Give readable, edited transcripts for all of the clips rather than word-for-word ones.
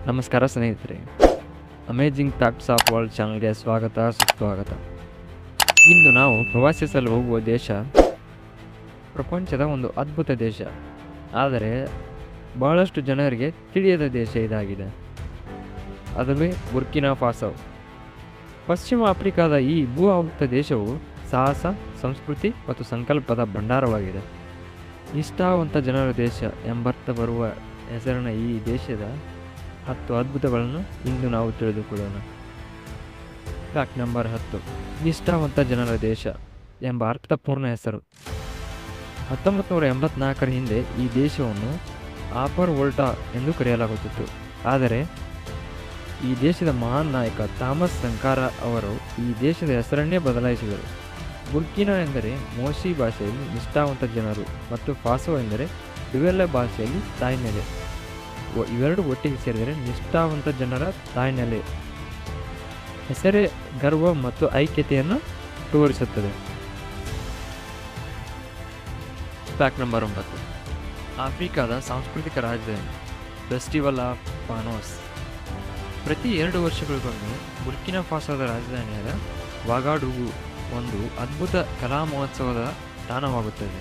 ನಮಸ್ಕಾರ ಸ್ನೇಹಿತರೆ, amazing facts of world ಚಾನಲ್ಗೆ ಸ್ವಾಗತ ಸುಸ್ವಾಗತ. ಇಂದು ನಾವು ಪ್ರವಾಸಿಸಲು ಹೋಗುವ ದೇಶ ಪ್ರಪಂಚದ ಒಂದು ಅದ್ಭುತ ದೇಶ, ಆದರೆ ಬಹಳಷ್ಟು ಜನರಿಗೆ ತಿಳಿಯದ ದೇಶ ಇದಾಗಿದೆ. ಅದುವೇ ಬುರ್ಕಿನಾ ಫಾಸೋ. ಪಶ್ಚಿಮ ಆಫ್ರಿಕಾದ ಈ ಭೂ ಆವೃತ ದೇಶವು ಸಾಹಸ, ಸಂಸ್ಕೃತಿ ಮತ್ತು ಸಂಕಲ್ಪದ ಭಂಡಾರವಾಗಿದೆ. ನಿಷ್ಠಾವಂತ ಜನರ ದೇಶ ಎಂಬರ್ಥ ಬರುವ ಹೆಸರಿನ ಈ ದೇಶದ 10 ಅದ್ಭುತಗಳನ್ನು ಇಂದು ನಾವು ತಿಳಿದುಕೊಳ್ಳೋಣ. Fact number 10. ನಿಷ್ಠಾವಂತ ಜನರ ದೇಶ ಎಂಬ ಅರ್ಥಪೂರ್ಣ ಹೆಸರು. 1984ರ ಹಿಂದೆ ಈ ದೇಶವನ್ನು ಆಪರ್ ವೋಲ್ಟಾ ಎಂದು ಕರೆಯಲಾಗುತ್ತಿತ್ತು. ಆದರೆ ಈ ದೇಶದ ಮಹಾನ್ ನಾಯಕ ಥಾಮಸ್ ಸಂಕಾರ ಅವರು ಈ ದೇಶದ ಹೆಸರನ್ನೇ ಬದಲಾಯಿಸಿದರು. ಬುರ್ಕಿನಾ ಎಂದರೆ ಮೋಶಿ ಭಾಷೆಯಲ್ಲಿ ನಿಷ್ಠಾವಂತ ಜನರು ಮತ್ತು ಫಾಸೋ ಎಂದರೆ ಡುವೆಲ್ಲ ಭಾಷೆಯಲ್ಲಿ ತಾಯ್ನೆಲೆ. ಇವೆರಡು ಒಟ್ಟಿಗೆ ಸೇರಿದರೆ ನಿಷ್ಠಾವಂತ ಜನರ ತಾಯ್ನೆಲೆ. ಹೆಸರೇ ಗರ್ವ ಮತ್ತು ಐಕ್ಯತೆಯನ್ನು ತೋರಿಸುತ್ತದೆ. Fact number 9. ಆಫ್ರಿಕಾದ ಸಾಂಸ್ಕೃತಿಕ ರಾಜಧಾನಿ ಫೆಸ್ಟಿವಲ್ ಆಫ್ ಪಾನೋಸ್. ಪ್ರತಿ 2 ವರ್ಷಗಳಿಗೊಮ್ಮೆ ಬುರ್ಕಿನಾ ಫಾಸೋದ ರಾಜಧಾನಿಯಾದ ವಾಗಾಡುಗು ಒಂದು ಅದ್ಭುತ ಕಲಾ ಮಹೋತ್ಸವದ ತಾಣವಾಗುತ್ತದೆ.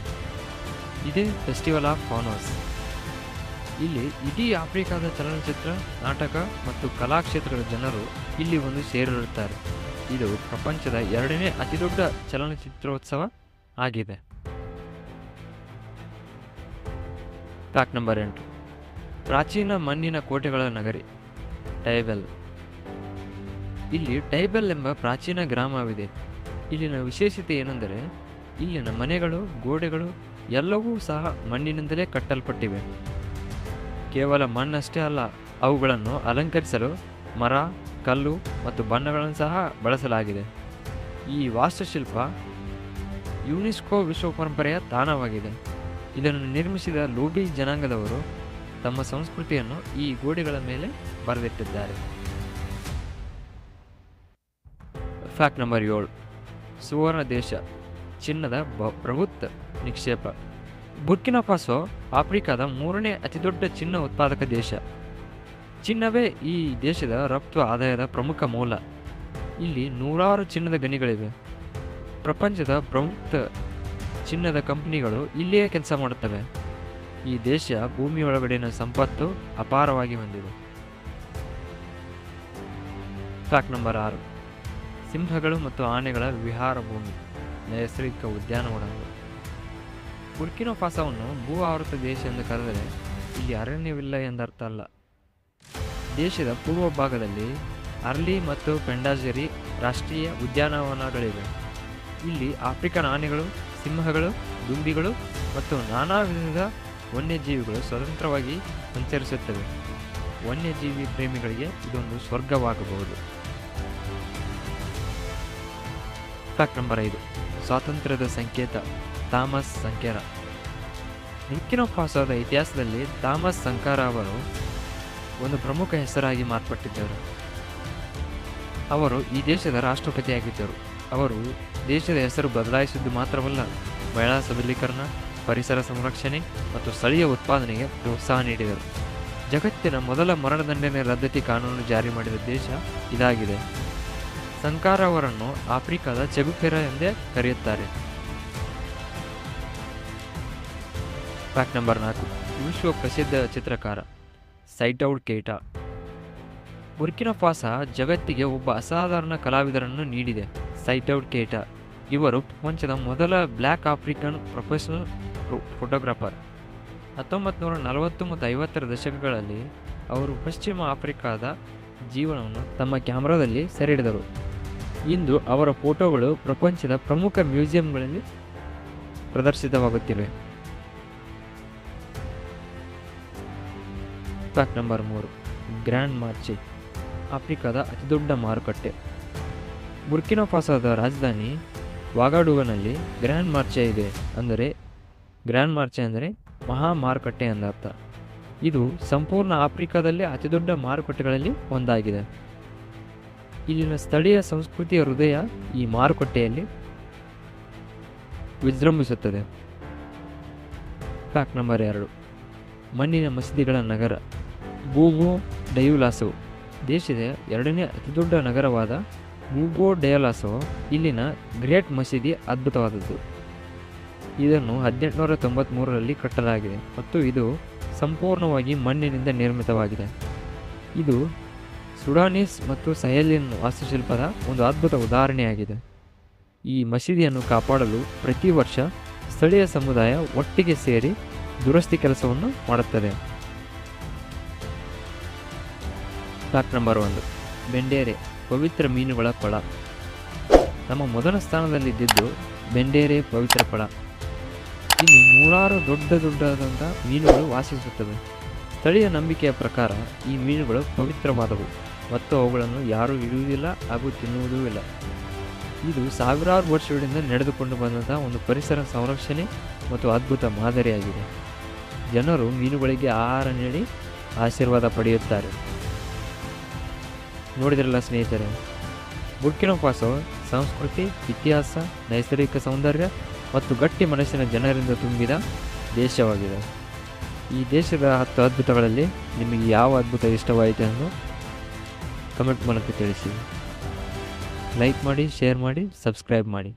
ಇದೇ ಫೆಸ್ಟಿವಲ್ ಆಫ್ ಪಾನೋಸ್. ಇಲ್ಲಿ ಇಡೀ ಆಫ್ರಿಕಾದ ಚಲನಚಿತ್ರ, ನಾಟಕ ಮತ್ತು ಕಲಾ ಕ್ಷೇತ್ರದ ಜನರು ಇಲ್ಲಿ ಒಂದು ಸೇರಿರುತ್ತಾರೆ. ಇದು ಪ್ರಪಂಚದ 2ನೇ ಅತಿದೊಡ್ಡ ಚಲನಚಿತ್ರೋತ್ಸವ ಆಗಿದೆ. Fact number 8. ಪ್ರಾಚೀನ ಮಣ್ಣಿನ ಕೋಟೆಗಳ ನಗರಿ ಟೈಬೆಲ್. ಇಲ್ಲಿ ಟೈಬೆಲ್ ಎಂಬ ಪ್ರಾಚೀನ ಗ್ರಾಮವಿದೆ. ಇಲ್ಲಿನ ವಿಶೇಷತೆ ಏನೆಂದರೆ ಇಲ್ಲಿನ ಮನೆಗಳು, ಗೋಡೆಗಳು ಎಲ್ಲವೂ ಸಹ ಮಣ್ಣಿನಿಂದಲೇ ಕಟ್ಟಲ್ಪಟ್ಟಿವೆ. ಕೇವಲ ಮಣ್ಣಷ್ಟೇ ಅಲ್ಲ, ಅವುಗಳನ್ನು ಅಲಂಕರಿಸಲು ಮರ, ಕಲ್ಲು ಮತ್ತು ಬಣ್ಣಗಳನ್ನು ಸಹ ಬಳಸಲಾಗಿದೆ. ಈ ವಾಸ್ತುಶಿಲ್ಪ ಯುನೆಸ್ಕೋ ವಿಶ್ವ ಪರಂಪರೆಯ ತಾಣವಾಗಿದೆ. ಇದನ್ನು ನಿರ್ಮಿಸಿದ ಲೂಬಿ ಜನಾಂಗದವರು ತಮ್ಮ ಸಂಸ್ಕೃತಿಯನ್ನು ಈ ಗೋಡೆಗಳ ಮೇಲೆ ಬರೆದಿಟ್ಟಿದ್ದಾರೆ. Fact number 7. ಸುವರ್ಣ ದೇಶ, ಚಿನ್ನದ ಬೃಹತ್ ನಿಕ್ಷೇಪ. ಬುರ್ಕಿನಾ ಫಾಸೋ ಆಫ್ರಿಕಾದ 3ನೇ ಅತಿದೊಡ್ಡ ಚಿನ್ನ ಉತ್ಪಾದಕ ದೇಶ. ಚಿನ್ನವೇ ಈ ದೇಶದ ರಫ್ತು ಆದಾಯದ ಪ್ರಮುಖ ಮೂಲ. ಇಲ್ಲಿ 100 ಚಿನ್ನದ ಗಣಿಗಳಿವೆ. ಪ್ರಪಂಚದ ಪ್ರಮುಖ ಚಿನ್ನದ ಕಂಪನಿಗಳು ಇಲ್ಲಿಯೇ ಕೆಲಸ ಮಾಡುತ್ತವೆ. ಈ ದೇಶ ಭೂಮಿಯೊಳಗಡೆನ ಸಂಪತ್ತು ಅಪಾರವಾಗಿ ಹೊಂದಿದೆ. Fact number 6. ಸಿಂಹಗಳು ಮತ್ತು ಆನೆಗಳ ವಿಹಾರ ಭೂಮಿ, ನೈಸರ್ಗಿಕ ಉದ್ಯಾನವನಗಳು. ಬುರ್ಕಿನಾ ಫಾಸೋವನ್ನು ಭೂ ಆವೃತ ದೇಶ ಎಂದು ಕರೆದರೆ ಇಲ್ಲಿ ಅರಣ್ಯವಿಲ್ಲ ಎಂದರ್ಥ ಅಲ್ಲ. ದೇಶದ ಪೂರ್ವ ಭಾಗದಲ್ಲಿ ಅರ್ಲಿ ಮತ್ತು ಪೆಂಡಾಜೆರಿ ರಾಷ್ಟ್ರೀಯ ಉದ್ಯಾನವನಗಳಿವೆ. ಇಲ್ಲಿ ಆಫ್ರಿಕನ್ ಆನೆಗಳು, ಸಿಂಹಗಳು, ದುಂಬಿಗಳು ಮತ್ತು ನಾನಾ ವಿಧದ ವನ್ಯಜೀವಿಗಳು ಸ್ವತಂತ್ರವಾಗಿ ಸಂಚರಿಸುತ್ತವೆ. ವನ್ಯಜೀವಿ ಪ್ರೇಮಿಗಳಿಗೆ ಇದೊಂದು ಸ್ವರ್ಗವಾಗಬಹುದು. Fact number 5. ಸ್ವಾತಂತ್ರ್ಯದ ಸಂಕೇತ ಥಾಮಸ್ ಸಂಕಾರ. ಬುರ್ಕಿನಾ ಫಾಸೋದ ಇತಿಹಾಸದಲ್ಲಿ ಥಾಮಸ್ ಸಂಕಾರ ಅವರು ಒಂದು ಪ್ರಮುಖ ಹೆಸರಾಗಿ ಮಾರ್ಪಟ್ಟಿದ್ದರು. ಅವರು ಈ ದೇಶದ ರಾಷ್ಟ್ರಪತಿಯಾಗಿದ್ದರು. ಅವರು ದೇಶದ ಹೆಸರು ಬದಲಾಯಿಸಿದ್ದು ಮಾತ್ರವಲ್ಲ, ಮಹಿಳಾ ಸಬಲೀಕರಣ, ಪರಿಸರ ಸಂರಕ್ಷಣೆ ಮತ್ತು ಸ್ಥಳೀಯ ಉತ್ಪಾದನೆಗೆ ಪ್ರೋತ್ಸಾಹ ನೀಡಿದರು. ಜಗತ್ತಿನ ಮೊದಲ ಮರಣದಂಡನೆ ರದ್ದತಿ ಕಾನೂನು ಜಾರಿ ಮಾಡಿದ ದೇಶ ಇದಾಗಿದೆ. ಸಂಕಾರ ಅವರನ್ನು ಆಫ್ರಿಕಾದ ಚೆಗುಫೆರ ಎಂದೇ ಕರೆಯುತ್ತಾರೆ. Fact number 4. ವಿಶ್ವ ಪ್ರಸಿದ್ಧ ಚಿತ್ರಕಾರ ಸೈಟೌಡ್ ಕೈಟಾ. ಬುರ್ಕಿನಾ ಫಾಸೋ ಜಗತ್ತಿಗೆ ಒಬ್ಬ ಅಸಾಧಾರಣ ಕಲಾವಿದರನ್ನು ನೀಡಿದೆ. ಸೈಟೌಡ್ ಕೈಟಾ ಇವರು ಪ್ರಪಂಚದ ಮೊದಲ ಬ್ಲ್ಯಾಕ್ ಆಫ್ರಿಕನ್ ಪ್ರೊಫೆಷನಲ್ ಫೋಟೋಗ್ರಾಫರ್. 1940 ಮತ್ತು 50ರ ದಶಕಗಳಲ್ಲಿ ಅವರು ಪಶ್ಚಿಮ ಆಫ್ರಿಕಾದ ಜೀವನವನ್ನು ತಮ್ಮ ಕ್ಯಾಮ್ರಾದಲ್ಲಿ ಸೆರೆಹಿಡಿದರು. ಇಂದು ಅವರ ಫೋಟೋಗಳು ಪ್ರಪಂಚದ ಪ್ರಮುಖ ಮ್ಯೂಸಿಯಂಗಳಲ್ಲಿ ಪ್ರದರ್ಶಿತವಾಗುತ್ತಿವೆ. Fact number 3. ಗ್ರ್ಯಾಂಡ್ ಮಾರ್ಚೆ, ಆಫ್ರಿಕಾದ ಅತಿದೊಡ್ಡ ಮಾರುಕಟ್ಟೆ. ಬುರ್ಕಿನಾ ಫಾಸೋದ ರಾಜಧಾನಿ ವಾಗಾಡುಗನಲ್ಲಿ ಗ್ರ್ಯಾಂಡ್ ಮಾರ್ಚೆ ಇದೆ. ಗ್ರ್ಯಾಂಡ್ ಮಾರ್ಚೆ ಅಂದರೆ ಮಹಾ ಮಾರುಕಟ್ಟೆ ಎಂದರ್ಥ. ಇದು ಸಂಪೂರ್ಣ ಆಫ್ರಿಕಾದಲ್ಲೇ ಅತಿದೊಡ್ಡ ಮಾರುಕಟ್ಟೆಗಳಲ್ಲಿ ಒಂದಾಗಿದೆ. ಇಲ್ಲಿನ ಸ್ಥಳೀಯ ಸಂಸ್ಕೃತಿಯ ಹೃದಯ ಈ ಮಾರುಕಟ್ಟೆಯಲ್ಲಿ ವಿಜೃಂಭಿಸುತ್ತದೆ. Fact number 2. ಮಣ್ಣಿನ ಮಸೀದಿಗಳ ನಗರ ಬೂಗೋ ಡಯುಲಾಸೋ ದೇಶದ ಎರಡನೇ ಅತಿದೊಡ್ಡ ನಗರವಾದ ಬೂಗೋ ಡಯುಲಾಸೋ ಇಲ್ಲಿನ ಗ್ರೇಟ್ ಮಸೀದಿ ಅದ್ಭುತವಾದದ್ದು. ಇದನ್ನು 1893ರಲ್ಲಿ ಕಟ್ಟಲಾಗಿದೆ ಮತ್ತು ಇದು ಸಂಪೂರ್ಣವಾಗಿ ಮಣ್ಣಿನಿಂದ ನಿರ್ಮಿತವಾಗಿದೆ. ಇದು ಸುಡಾನೀಸ್ ಮತ್ತು ಸಹೆಲಿಯನ್ ವಾಸ್ತುಶಿಲ್ಪದ ಒಂದು ಅದ್ಭುತ ಉದಾಹರಣೆಯಾಗಿದೆ. ಈ ಮಸೀದಿಯನ್ನು ಕಾಪಾಡಲು ಪ್ರತಿ ವರ್ಷ ಸ್ಥಳೀಯ ಸಮುದಾಯ ಒಟ್ಟಿಗೆ ಸೇರಿ ದುರಸ್ತಿ ಕೆಲಸವನ್ನು ಮಾಡುತ್ತದೆ. ಫ್ಯಾಕ್ಟ್ ನಂಬರ್ 1, ಬೆಂಡೇರೆ ಪವಿತ್ರ ಮೀನುಗಳ ಕೊಳ. ನಮ್ಮ ಮೊದಲ ಸ್ಥಾನದಲ್ಲಿದ್ದು ಬೆಂಡೇರೆ ಪವಿತ್ರ ಕೊಳ. ಇಲ್ಲಿ ನೂರಾರು ದೊಡ್ಡದಾದಂಥ ಮೀನುಗಳು ವಾಸಿಸುತ್ತವೆ. ಸ್ಥಳೀಯ ನಂಬಿಕೆಯ ಪ್ರಕಾರ ಈ ಮೀನುಗಳು ಪವಿತ್ರವಾದವು ಮತ್ತು ಅವುಗಳನ್ನು ಯಾರೂ ಹಿಡಿಯುವುದಿಲ್ಲ ಹಾಗೂ ತಿನ್ನುವುದೂ ಇಲ್ಲ. ಇದು ಸಾವಿರಾರು ವರ್ಷಗಳಿಂದ ನಡೆದುಕೊಂಡು ಬಂದಂಥ ಒಂದು ಪರಿಸರ ಸಂರಕ್ಷಣೆ ಮತ್ತು ಅದ್ಭುತ ಮಾದರಿಯಾಗಿದೆ. ಜನರು ಮೀನುಗಳಿಗೆ ಆಹಾರ ನೀಡಿ ಆಶೀರ್ವಾದ ಪಡೆಯುತ್ತಾರೆ. ನೋಡಿದ್ರಲ್ಲ ಸ್ನೇಹಿತರೆ, ಬುರ್ಕಿನಾ ಫಾಸೋ ಸಂಸ್ಕೃತಿ, ಇತಿಹಾಸ, ನೈಸರ್ಗಿಕ ಸೌಂದರ್ಯ ಮತ್ತು ಗಟ್ಟಿ ಮನಸ್ಸಿನ ಜನರಿಂದ ತುಂಬಿದ ದೇಶವಾಗಿದೆ. ಈ ದೇಶದ 10 ಅದ್ಭುತಗಳಲ್ಲಿ ನಿಮಗೆ ಯಾವ ಅದ್ಭುತ ಇಷ್ಟವಾಯಿತು ಎಂದು ಕಮೆಂಟ್ ಮೂಲಕ ತಿಳಿಸಿ. ಲೈಕ್ ಮಾಡಿ, ಶೇರ್ ಮಾಡಿ, ಸಬ್ಸ್ಕ್ರೈಬ್ ಮಾಡಿ.